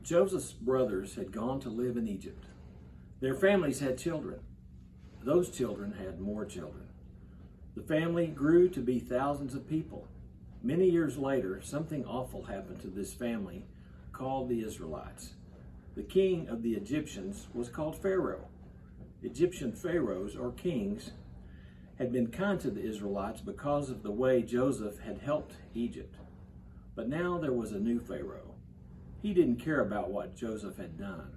Joseph's brothers had gone to live in Egypt. Their families had children. Those children had more children. The family grew to be thousands of people. Many years later, something awful happened to this family called the Israelites. The king of the Egyptians was called Pharaoh. Egyptian pharaohs, or kings, had been kind to the Israelites because of the way Joseph had helped Egypt. But now there was a new Pharaoh. He didn't care about what Joseph had done.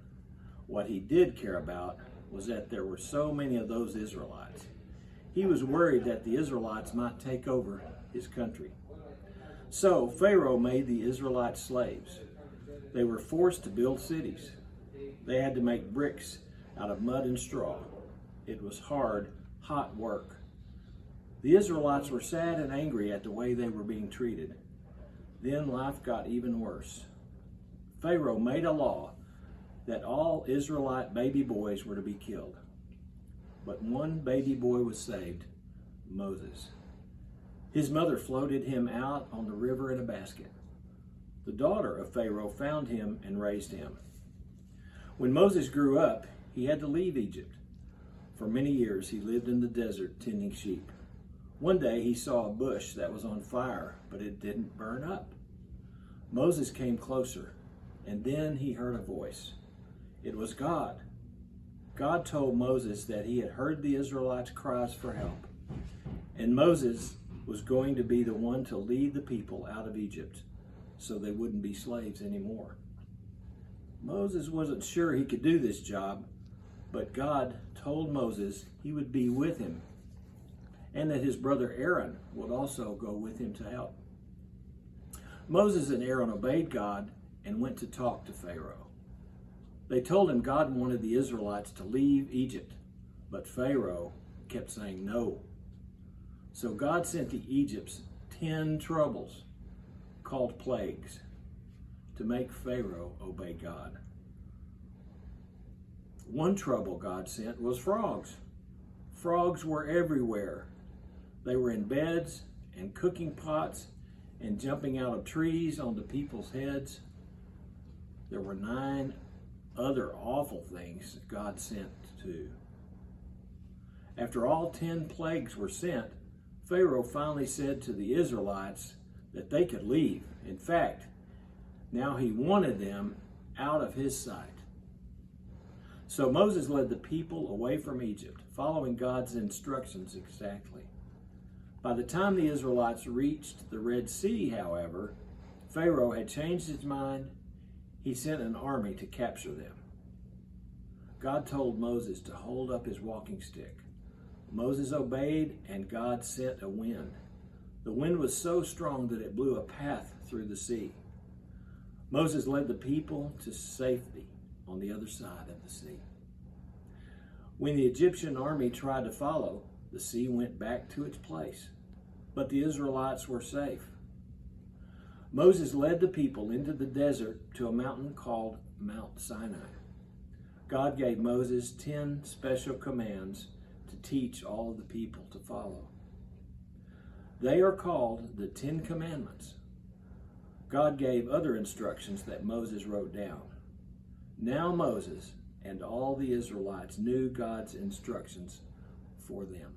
What he did care about was that there were so many of those Israelites. He was worried that the Israelites might take over his country. So Pharaoh made the Israelites slaves. They were forced to build cities. They had to make bricks out of mud and straw. It was hard, hot work. The Israelites were sad and angry at the way they were being treated. Then life got even worse. Pharaoh made a law that all Israelite baby boys were to be killed. But one baby boy was saved, Moses. His mother floated him out on the river in a basket. The daughter of Pharaoh found him and raised him. When Moses grew up, he had to leave Egypt. For many years, he lived in the desert tending sheep. One day, he saw a bush that was on fire, but it didn't burn up. Moses came closer, and then he heard a voice. It was God. God told Moses that he had heard the Israelites' cries for help, and Moses was going to be the one to lead the people out of Egypt so they wouldn't be slaves anymore. Moses wasn't sure he could do this job, but God told Moses he would be with him and that his brother Aaron would also go with him to help. Moses and Aaron obeyed God and went to talk to Pharaoh. They told him God wanted the Israelites to leave Egypt, but Pharaoh kept saying no. So God sent to Egypt 10 troubles, called plagues, to make Pharaoh obey God. One trouble God sent was frogs. Frogs were everywhere. They were in beds and cooking pots and jumping out of trees onto people's heads. There were 9 other awful things God sent too. After all 10 plagues were sent, Pharaoh finally said to the Israelites that they could leave. In fact, now he wanted them out of his sight. So Moses led the people away from Egypt, following God's instructions exactly. By the time the Israelites reached the Red Sea, however, Pharaoh had changed his mind. He sent an army to capture them. God told Moses to hold up his walking stick. Moses obeyed, and God sent a wind. The wind was so strong that it blew a path through the sea. Moses led the people to safety on the other side of the sea. When the Egyptian army tried to follow, the sea went back to its place, but the Israelites were safe. Moses led the people into the desert to a mountain called Mount Sinai. God gave Moses 10 special commands to teach all of the people to follow. They are called the 10 Commandments. God gave other instructions that Moses wrote down. Now Moses and all the Israelites knew God's instructions for them.